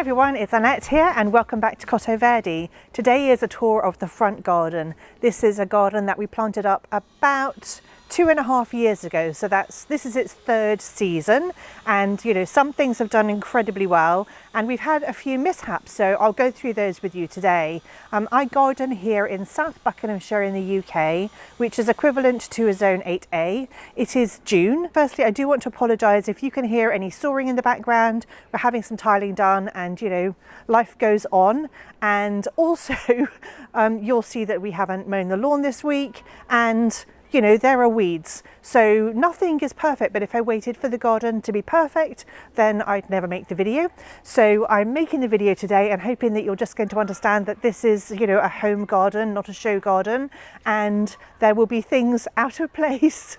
everyone, it's Annette here and welcome back to Cottoverdi. Today is a tour of the front garden. This is a garden that we planted up about 2.5 years ago, so this is its third season, and you know, some things have done incredibly well and we've had a few mishaps, so I'll go through those with you today. I garden here in South Buckinghamshire in the UK, which is equivalent to a zone 8A. It is June. Firstly, I do want to apologise if you can hear any sawing in the background. We're having some tiling done and you know, life goes on. And also you'll see that we haven't mown the lawn this week, and you know, there are weeds. So nothing is perfect, but if I waited for the garden to be perfect, then I'd never make the video. So I'm making the video today and hoping that you're just going to understand that this is, you know, a home garden, not a show garden, and there will be things out of place.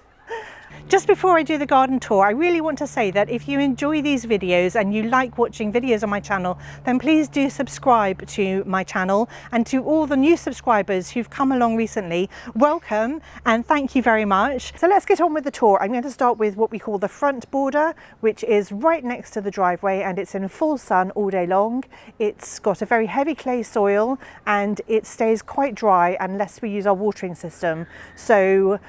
Just before I do the garden tour, I really want to say that if you enjoy these videos and you like watching videos on my channel, then please do subscribe to my channel. And to all the new subscribers who've come along recently, welcome and thank you very much. So let's get on with the tour. I'm going to start with what we call the front border, which is right next to the driveway, and it's in full sun all day long. It's got a very heavy clay soil and it stays quite dry unless we use our watering system. So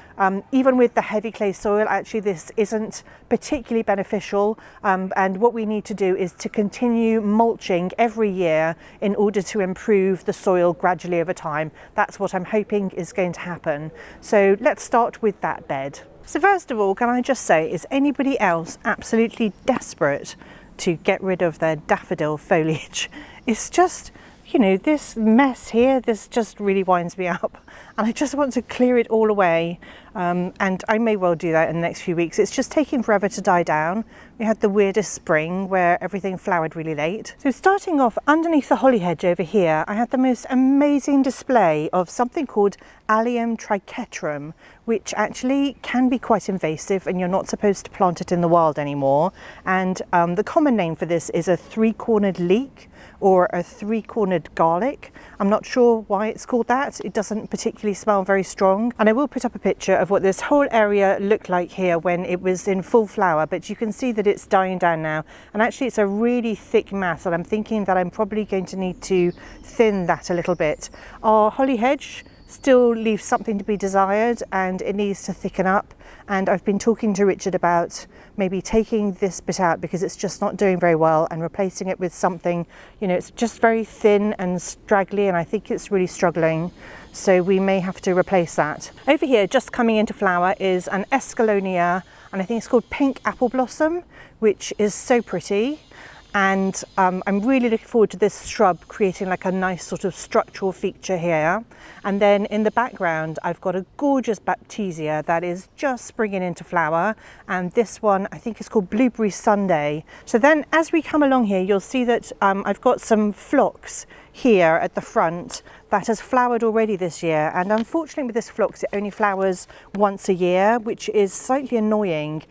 even with the heavy clay soil, actually this isn't particularly beneficial, and what we need to do is to continue mulching every year in order to improve the soil gradually over time. That's what I'm hoping is going to happen. So let's start with that bed. So first of all, can I just say, is anybody else absolutely desperate to get rid of their daffodil foliage? It's just, you know, this mess here, this just really winds me up, and I just want to clear it all away, and I may well do that in the next few weeks. It's just taking forever to die down. We had the weirdest spring where everything flowered really late. So starting off underneath the holly hedge over here, I had the most amazing display of something called Allium triquetrum, which actually can be quite invasive and you're not supposed to plant it in the wild anymore. And the common name for this is a three-cornered leek or a three-cornered garlic. I'm not sure why it's called that. It doesn't particularly smell very strong. And I will put up a picture of what this whole area looked like here when it was in full flower, but you can see that it's dying down now. And actually it's a really thick mass, and I'm thinking that I'm probably going to need to thin that a little bit. Our holly hedge still leaves something to be desired and it needs to thicken up, and I've been talking to Richard about maybe taking this bit out because it's just not doing very well and replacing it with something, you know, it's just very thin and straggly and I think it's really struggling, so we may have to replace that. Over here, just coming into flower, is an Escallonia, and I think it's called Pink Apple Blossom, which is so pretty. And I'm really looking forward to this shrub creating like a nice sort of structural feature here. And then in the background, I've got a gorgeous Baptisia that is just springing into flower. And this one, I think is called Blueberry Sunday. So then as we come along here, you'll see that I've got some phlox here at the front that has flowered already this year, and unfortunately with this phlox it only flowers once a year, which is slightly annoying.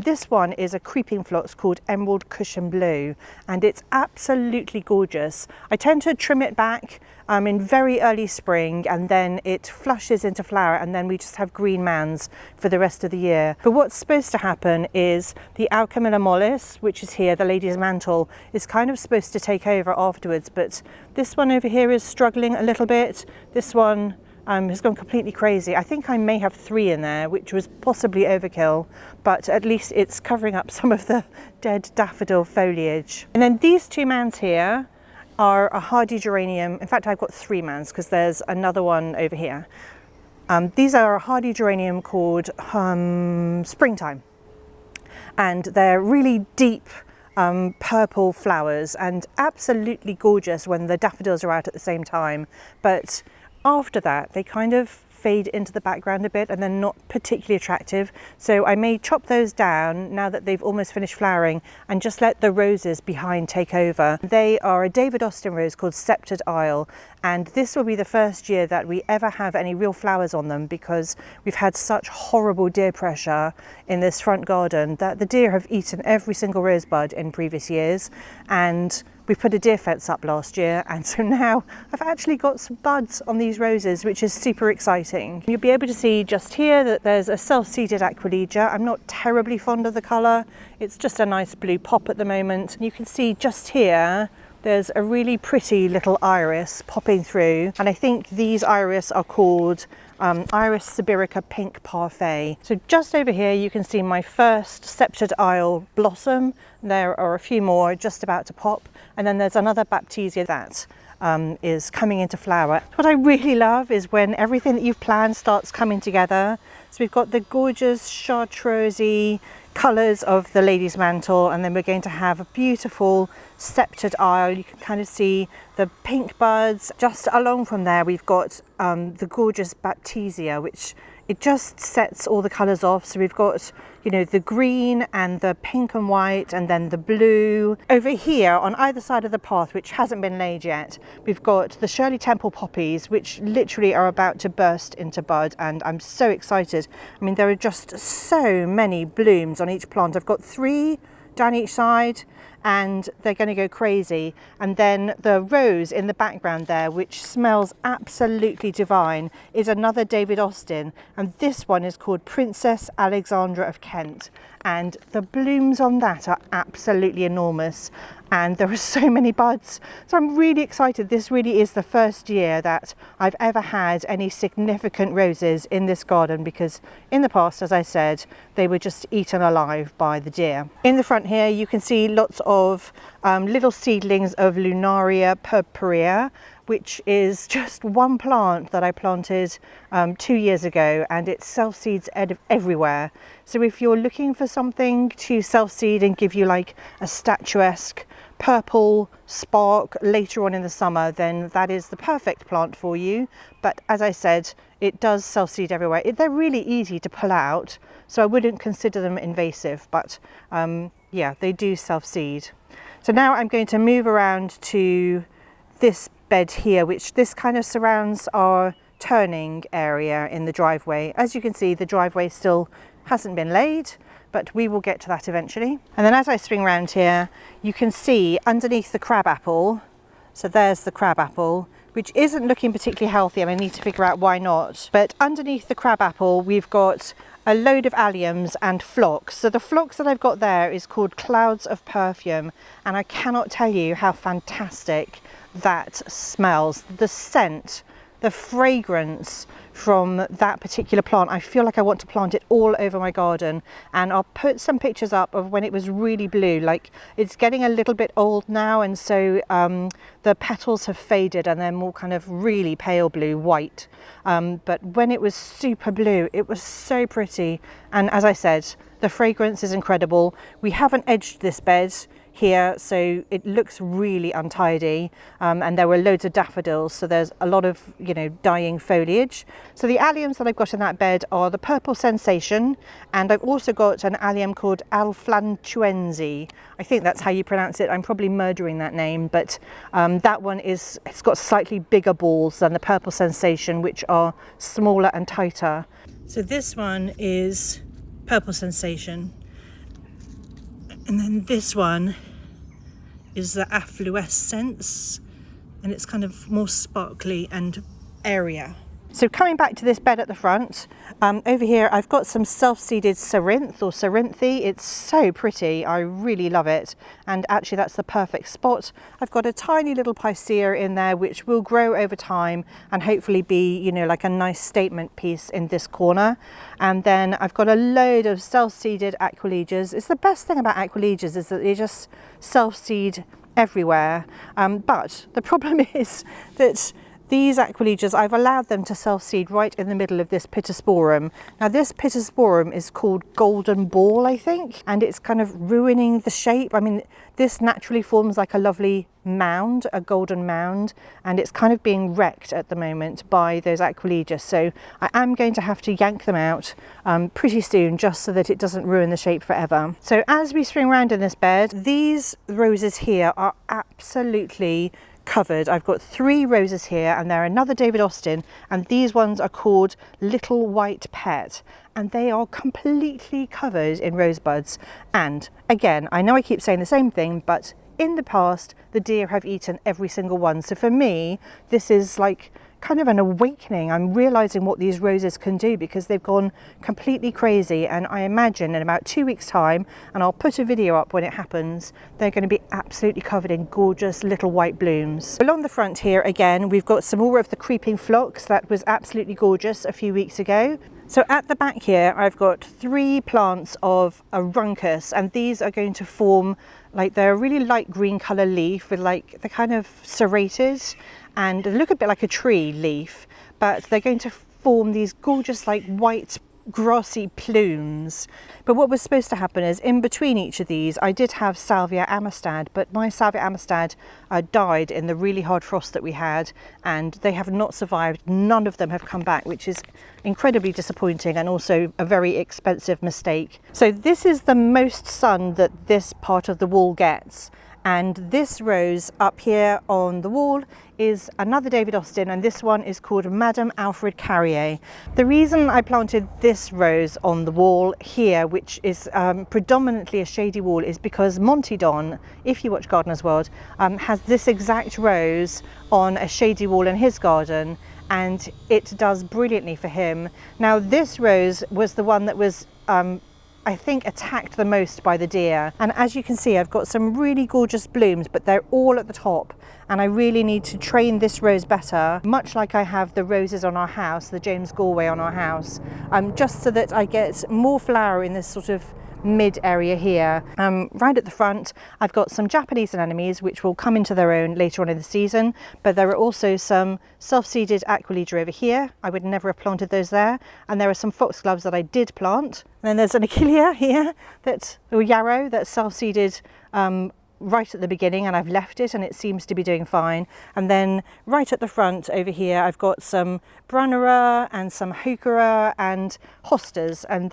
This one is a creeping phlox called Emerald Cushion Blue, and it's absolutely gorgeous. I tend to trim it back in very early spring, and then it flushes into flower, and then we just have green mans for the rest of the year. But what's supposed to happen is the Alchemilla mollis, which is here, the lady's mantle, is kind of supposed to take over afterwards, but this one over here is struggling a little bit. This one has gone completely crazy. I think I may have 3 in there, which was possibly overkill, but at least it's covering up some of the dead daffodil foliage. And then these 2 mans here are a hardy geranium. In fact, I've got 3 mans because there's another one over here. These are a hardy geranium called Springtime, and they're really deep purple flowers and absolutely gorgeous when the daffodils are out at the same time. But after that, they kind of fade into the background a bit and they're not particularly attractive. So I may chop those down now that they've almost finished flowering and just let the roses behind take over. They are a David Austin rose called Sceptred Isle, and this will be the first year that we ever have any real flowers on them because we've had such horrible deer pressure in this front garden that the deer have eaten every single rosebud in previous years, and we put a deer fence up last year, and so now I've actually got some buds on these roses, which is super exciting. You'll be able to see just here that there's a self-seeded Aquilegia. I'm not terribly fond of the colour. It's just a nice blue pop at the moment. You can see just here there's a really pretty little iris popping through, and I think these iris are called Iris Sibirica Pink Parfait. So just over here you can see my first sceptred isle blossom. There are a few more just about to pop, and then there's another Baptisia that is coming into flower. What I really love is when everything that you've planned starts coming together. So we've got the gorgeous chartreusey colours of the lady's mantle, and then we're going to have a beautiful sceptred isle. You can kind of see the pink buds. Just along from there we've got the gorgeous Baptisia, which it just sets all the colours off. So we've got, you know, the green and the pink and white, and then the blue. Over here on either side of the path, which hasn't been laid yet, we've got the Shirley Temple poppies, which literally are about to burst into bud, and I'm so excited. I mean, there are just so many blooms on each plant. I've got 3 down each side, and they're going to go crazy. And then the rose in the background there, which smells absolutely divine, is another David Austin, and this one is called Princess Alexandra of Kent, and the blooms on that are absolutely enormous, and there are so many buds. So I'm really excited. This really is the first year that I've ever had any significant roses in this garden, because in the past, as I said, they were just eaten alive by the deer. In the front here you can see lots of little seedlings of Lunaria purpurea, which is just one plant that I planted 2 years ago, and it self-seeds everywhere. So if you're looking for something to self-seed and give you like a statuesque purple spark later on in the summer, then that is the perfect plant for you. But as I said, it does self-seed everywhere. They're really easy to pull out, so I wouldn't consider them invasive, but yeah, they do self-seed. So now I'm going to move around to this bed here, which this kind of surrounds our turning area in the driveway. As you can see, the driveway still hasn't been laid, but we will get to that eventually. And then as I swing around here, you can see underneath the crabapple, so there's the crabapple, which isn't looking particularly healthy, and I need to figure out why not. But underneath the crabapple, we've got a load of alliums and phlox. So the phlox that I've got there is called Clouds of Perfume, and I cannot tell you how fantastic that smells. The scent, the fragrance from that particular plant, I feel like I want to plant it all over my garden. And I'll put some pictures up of when it was really blue. Like, it's getting a little bit old now, and so the petals have faded and they're more kind of really pale blue, white. But when it was super blue, it was so pretty. And as I said, the fragrance is incredible. We haven't edged this bed here, so it looks really untidy, and there were loads of daffodils, so there's a lot of, you know, dying foliage. So the alliums that I've got in that bed are the Purple Sensation, and I've also got an allium called Alflantuensi. I think that's how you pronounce it. I'm probably murdering that name, but that one it's got slightly bigger balls than the Purple Sensation, which are smaller and tighter. So this one is Purple Sensation. And then this one is the Affluescence, and it's kind of more sparkly and airier. So coming back to this bed at the front, over here I've got some self-seeded Cerinthe or Cerinthe. It's so pretty, I really love it, and actually that's the perfect spot. I've got a tiny little Picea in there which will grow over time and hopefully be, you know, like a nice statement piece in this corner. And then I've got a load of self-seeded Aquilegias. It's the best thing about Aquilegias is that they just self-seed everywhere, but the problem is that these Aquilegias, I've allowed them to self-seed right in the middle of this Pittosporum. Now this Pittosporum is called Golden Ball, I think, and it's kind of ruining the shape. I mean, this naturally forms like a lovely mound, a golden mound, and it's kind of being wrecked at the moment by those Aquilegias. So I am going to have to yank them out pretty soon, just so that it doesn't ruin the shape forever. So as we swing around in this bed, these roses here are absolutely covered. I've got 3 roses here, and they're another David Austin, and these ones are called Little White Pet, and they are completely covered in rosebuds. And again, I know I keep saying the same thing, but in the past the deer have eaten every single one, so for me this is like kind of an awakening. I'm realizing what these roses can do because they've gone completely crazy, and I imagine in about 2 weeks time, and I'll put a video up when it happens, they're going to be absolutely covered in gorgeous little white blooms. Along the front here again, we've got some more of the creeping phlox that was absolutely gorgeous a few weeks ago. So at the back here I've got 3 plants of a runcus, and these are going to form, like, they're a really light green colour leaf with like the kind of serrated, and they look a bit like a tree leaf, but they're going to form these gorgeous like white grassy plumes. But what was supposed to happen is in between each of these I did have Salvia amistad, but my Salvia amistad died in the really hard frost that we had, and they have not survived. None of them have come back, which is incredibly disappointing and also a very expensive mistake. So this is the most sun that this part of the wall gets, and this rose up here on the wall is another David Austin, and this one is called Madame Alfred Carrier. The reason I planted this rose on the wall here, which is predominantly a shady wall, is because Monty Don, if you watch Gardener's World, has this exact rose on a shady wall in his garden, and it does brilliantly for him. Now this rose was the one that was I think attacked the most by the deer, and as you can see I've got some really gorgeous blooms, but they're all at the top, and I really need to train this rose better, much like I have the roses on our house, the James Galway on our house, just so that I get more flower in this sort of mid area here. Right at the front I've got some Japanese anemones which will come into their own later on in the season, but there are also some self-seeded aqualegia over here. I would never have planted those there, and there are some foxgloves that I did plant, and then there's an achillea here, or yarrow, that's self-seeded right at the beginning, and I've left it and it seems to be doing fine. And then right at the front over here I've got some Brunnera and some Heuchera and hostas, and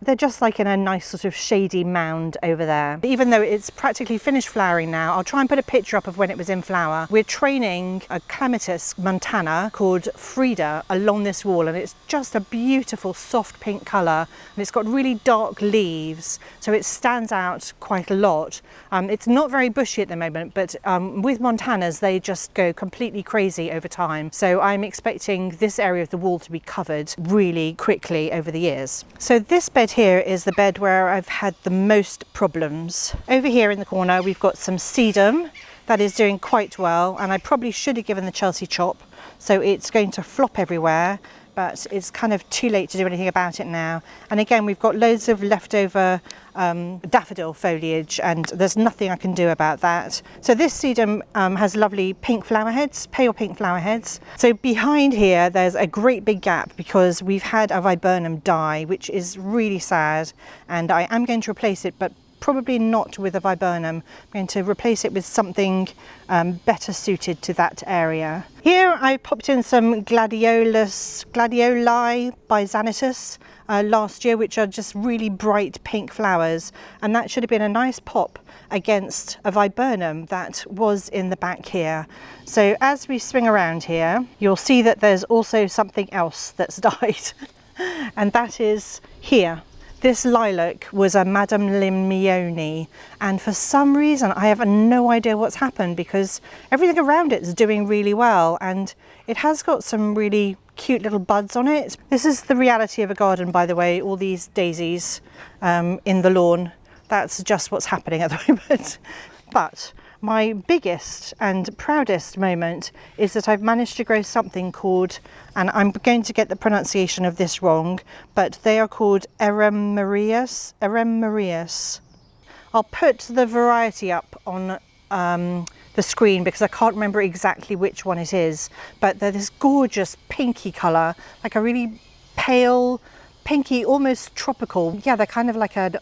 they're just like in a nice sort of shady mound over there. Even though it's practically finished flowering now, I'll try and put a picture up of when it was in flower. We're training a clematis montana called Frida along this wall, and it's just a beautiful soft pink colour, and it's got really dark leaves, so it stands out quite a lot. It's not very bushy at the moment, but with montanas they just go completely crazy over time, so I'm expecting this area of the wall to be covered really quickly over the years. So this bed here is the bed where I've had the most problems. Over here in the corner we've got some sedum that is doing quite well, and I probably should have given the Chelsea chop, so it's going to flop everywhere, but it's kind of too late to do anything about it now. And again we've got loads of leftover daffodil foliage, and there's nothing I can do about that. So this sedum has lovely pink flower heads, pale pink flower heads. So behind here there's a great big gap because we've had a viburnum die, which is really sad, and I am going to replace it, but probably not with a viburnum. I'm going to replace it with something better suited to that area. Here I popped in some gladioli by Xanatus last year, which are just really bright pink flowers, and that should have been a nice pop against a viburnum that was in the back here. So as we swing around here you'll see that there's also something else that's died and that is here. This lilac was a Madame Limnione, and for some reason I have no idea what's happened, because everything around it is doing really well and it has got some really cute little buds on it. This is the reality of a garden, by the way, all these daisies in the lawn. That's just what's happening at the moment. But my biggest and proudest moment is that I've managed to grow something called, and I'm going to get the pronunciation of this wrong, but they are called Eremarius. I'll put the variety up on the screen because I can't remember exactly which one it is, but they're this gorgeous pinky colour, like a really pale, pinky, almost tropical. Yeah, they're kind of like a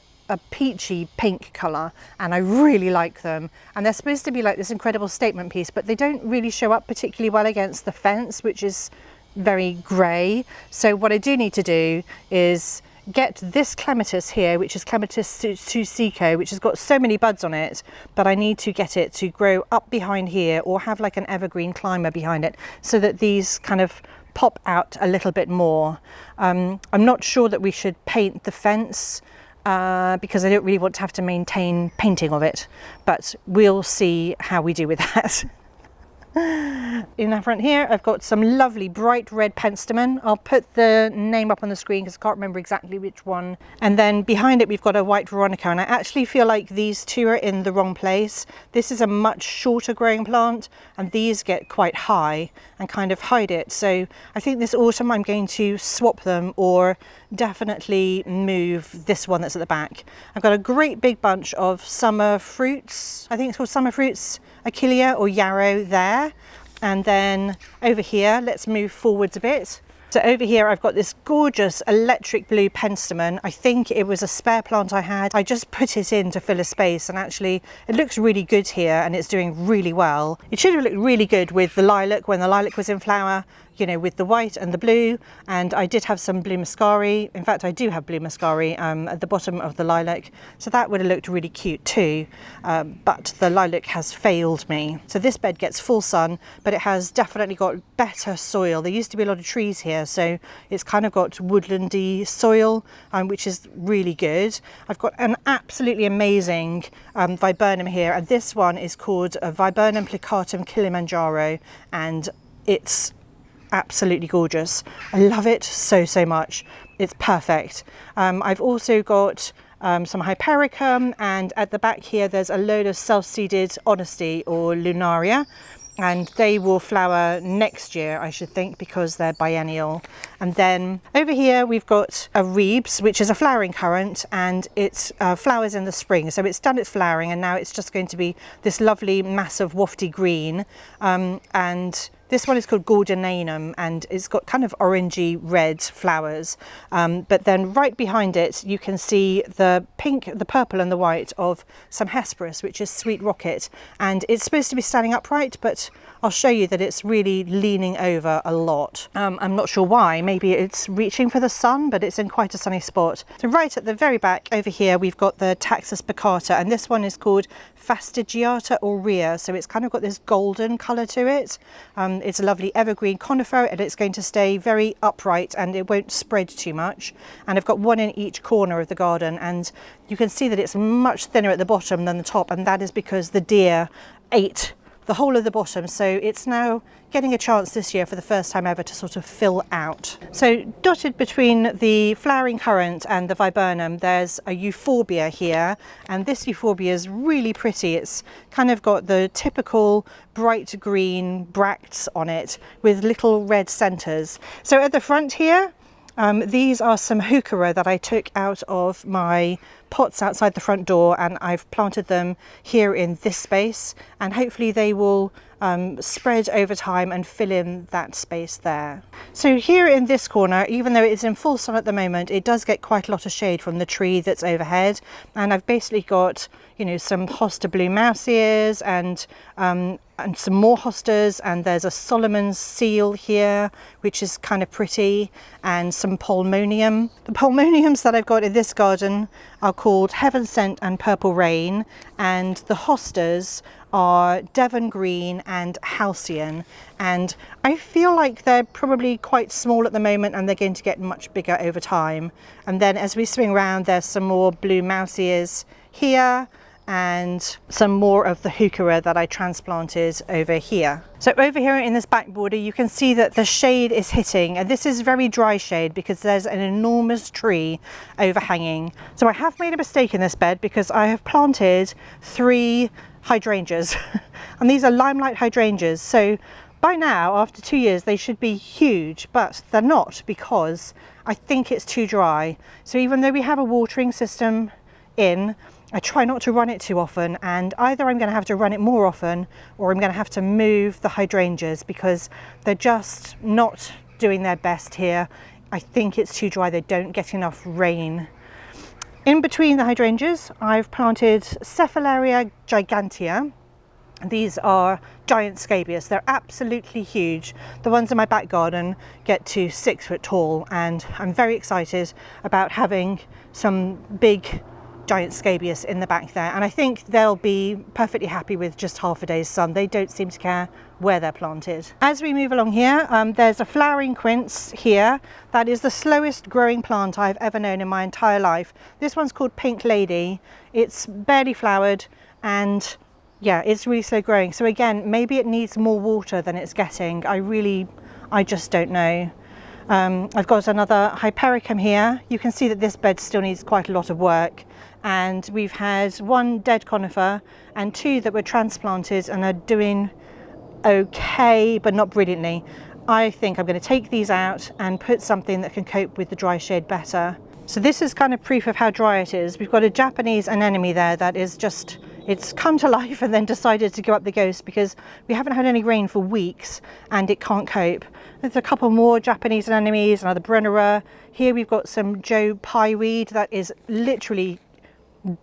peachy pink colour, and I really like them, and they're supposed to be like this incredible statement piece, but they don't really show up particularly well against the fence, which is very grey. So what I do need to do is get this clematis here, which is Clematis Susico, which has got so many buds on it, but I need to get it to grow up behind here or have like an evergreen climber behind it so that these kind of pop out a little bit more. I'm not sure that we should paint the fence because I don't really want to have to maintain painting of it, but we'll see how we do with that. In the front here, I've got some lovely bright red penstemon. I'll put the name up on the screen because I can't remember exactly which one. And then behind it, we've got a white veronica, and I actually feel like these two are in the wrong place. This is a much shorter growing plant, and these get quite high and kind of hide it. So I think this autumn I'm going to swap them, or definitely move this one that's at the back. I've got a great big bunch of summer fruits. I think it's called summer fruits, achillea or yarrow there. And then over here, let's move forwards a bit. So over here, I've got this gorgeous electric blue penstemon. I think it was a spare plant I had. I just put it in to fill a space, and actually it looks really good here and it's doing really well. It should have looked really good with the lilac when the lilac was in flower, you know, with the white and the blue. And I did have some blue muscari. In fact, I do have blue muscari at the bottom of the lilac. So that would have looked really cute too. But the lilac has failed me. So this bed gets full sun, but it has definitely got better soil. There used to be a lot of trees here, so it's kind of got woodlandy soil, which is really good. I've got an absolutely amazing viburnum here, and this one is called a Viburnum plicatum Kilimanjaro, and it's absolutely gorgeous. I love it so much. It's perfect. I've also got some hypericum, and at the back here there's a load of self-seeded honesty or lunaria, and they will flower next year, I should think, because they're biennial. And then over here we've got a rebs, which is a flowering currant, and it flowers in the spring. So it's done its flowering, and now it's just going to be this lovely massive wafty green. And this one is called Gordonanum, and it's got kind of orangey red flowers. But then right behind it, you can see the pink, the purple and the white of some Hesperus, which is Sweet Rocket. And it's supposed to be standing upright, but I'll show you that it's really leaning over a lot. I'm not sure why. Maybe it's reaching for the sun, but it's in quite a sunny spot. So right at the very back over here, we've got the Taxus baccata, and this one is called Fastigiata aurea. So it's kind of got this golden colour to it. It's a lovely evergreen conifer, and it's going to stay very upright and it won't spread too much. And I've got one in each corner of the garden, and you can see that it's much thinner at the bottom than the top, and that is because the deer ate the whole of the bottom. So it's now getting a chance this year for the first time ever to sort of fill out. So dotted between the flowering currant and the viburnum, there's a euphorbia here, and this euphorbia is really pretty. It's kind of got the typical bright green bracts on it with little red centers. So at the front here, these are some heuchera that I took out of my pots outside the front door, and I've planted them here in this space, and hopefully they will spread over time and fill in that space there. So here in this corner, even though it's in full sun at the moment, it does get quite a lot of shade from the tree that's overhead, and I've basically got, you know, some hosta blue mouse ears and some more hostas, and there's a Solomon's seal here, which is kind of pretty, and some pulmonium. The pulmoniums that I've got in this garden are called Heaven Sent and Purple Rain, and the hostas are Devon Green and Halcyon, and I feel like they're probably quite small at the moment, and they're going to get much bigger over time. And then as we swing around, there's some more blue mouse ears here, and some more of the heuchera that I transplanted over here. So over here in this back border, you can see that the shade is hitting, and this is very dry shade because there's an enormous tree overhanging. So I have made a mistake in this bed because I have planted 3 hydrangeas and these are limelight hydrangeas. So by now, after 2 years, they should be huge, but they're not because I think it's too dry. So even though we have a watering system in, I try not to run it too often, and either I'm going to have to run it more often or I'm going to have to move the hydrangeas because they're just not doing their best here. I think it's too dry, they don't get enough rain. In between the hydrangeas, I've planted Cephalaria gigantea. These are giant scabious. They're absolutely huge. The ones in my back garden get to 6 foot tall, and I'm very excited about having some big giant scabious in the back there, and I think they'll be perfectly happy with just half a day's sun. They don't seem to care where they're planted. As we move along here, there's a flowering quince here. That is the slowest growing plant I've ever known in my entire life. This one's called Pink Lady. It's barely flowered, and yeah, it's really slow growing. So again, maybe it needs more water than it's getting. I just don't know. I've got another Hypericum here. You can see that this bed still needs quite a lot of work, and we've had one dead conifer and two that were transplanted and are doing okay, but not brilliantly. I think I'm going to take these out and put something that can cope with the dry shade better. So this is kind of proof of how dry it is. We've got a Japanese anemone there that is just, it's come to life and then decided to go up the ghost because we haven't had any rain for weeks and it can't cope. There's a couple more Japanese anemones, another Brennera. Here we've got some Joe pieweed that is literally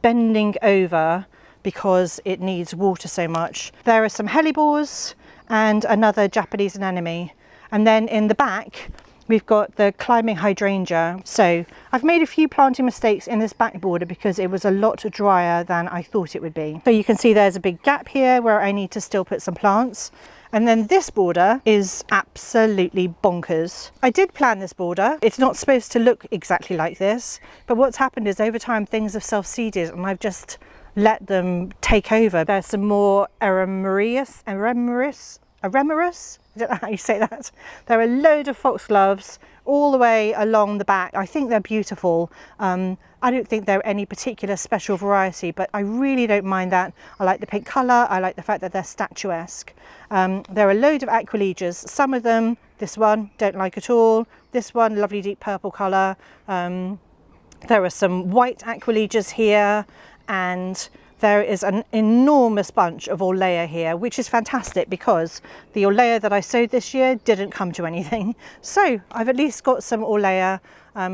bending over because it needs water so much. There are some hellebores and another Japanese anemone. And then in the back, we've got the climbing hydrangea. So I've made a few planting mistakes in this back border because it was a lot drier than I thought it would be. So you can see there's a big gap here where I need to still put some plants. And then this border is absolutely bonkers. I did plan this border. It's not supposed to look exactly like this, but what's happened is over time things have self-seeded and I've just let them take over. There's some more Eremerus. I don't know how you say that. There are a load of foxgloves all the way along the back. I think they're beautiful. I don't think they're any particular special variety, but I really don't mind that. I like the pink colour. I like the fact that they're statuesque. There are a load of Aquilegias. Some of them, this one, don't like at all. This one, lovely deep purple colour. There are some white Aquilegias here, and there is an enormous bunch of Orlea here, which is fantastic because the Orlea that I sowed this year didn't come to anything. So I've at least got some Orlea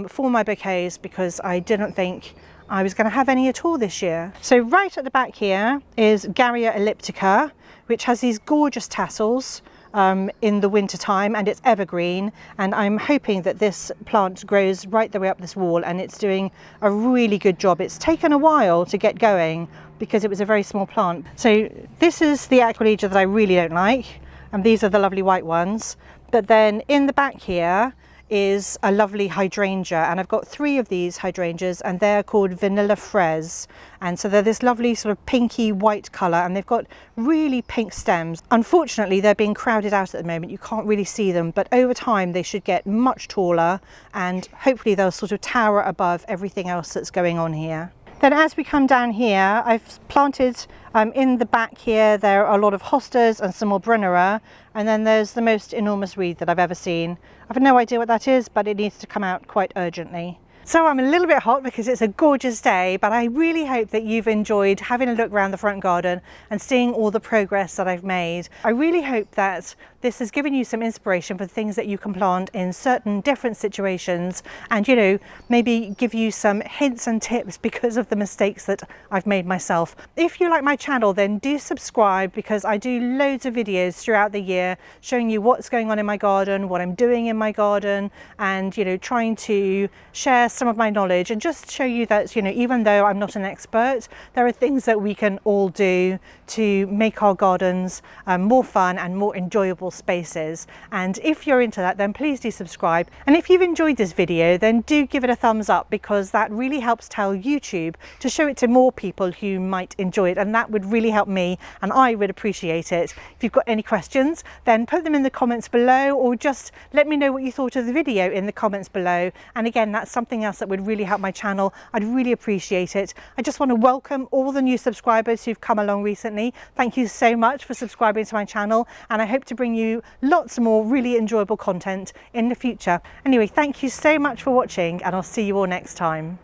for my bouquets because I didn't think I was going to have any at all this year. So right at the back here is Garrya elliptica, which has these gorgeous tassels in the winter time, and it's evergreen, and I'm hoping that this plant grows right the way up this wall, and it's doing a really good job. It's taken a while to get going because it was a very small plant. So this is the Aquilegia that I really don't like, and these are the lovely white ones. But then in the back here is a lovely hydrangea, and I've got 3 of these hydrangeas, and they're called Vanilla Fraise, and so they're this lovely sort of pinky white colour, and they've got really pink stems. Unfortunately, they're being crowded out at the moment. You can't really see them, but over time they should get much taller, and hopefully they'll sort of tower above everything else that's going on here. Then as we come down here, I've planted in the back here, there are a lot of hostas and some more Brennera, and then there's the most enormous weed that I've ever seen. I've no idea what that is, but it needs to come out quite urgently. So I'm a little bit hot because it's a gorgeous day, but I really hope that you've enjoyed having a look around the front garden and seeing all the progress that I've made. I really hope that this has given you some inspiration for things that you can plant in certain different situations, and you know, maybe give you some hints and tips because of the mistakes that I've made myself. If you like my channel, then do subscribe, because I do loads of videos throughout the year showing you what's going on in my garden, what I'm doing in my garden, and you know, trying to share some of my knowledge and just show you that, you know, even though I'm not an expert, there are things that we can all do to make our gardens more fun and more enjoyable spaces. And if you're into that, then please do subscribe. And if you've enjoyed this video, then do give it a thumbs up, because that really helps tell YouTube to show it to more people who might enjoy it, and that would really help me, and I would appreciate it. If you've got any questions, then put them in the comments below, or just let me know what you thought of the video in the comments below. And again, that's something else that would really help my channel. I'd really appreciate it. I just want to welcome all the new subscribers who've come along recently. Thank you so much for subscribing to my channel, and I hope to bring you lots more really enjoyable content in the future. Anyway, thank you so much for watching, and I'll see you all next time.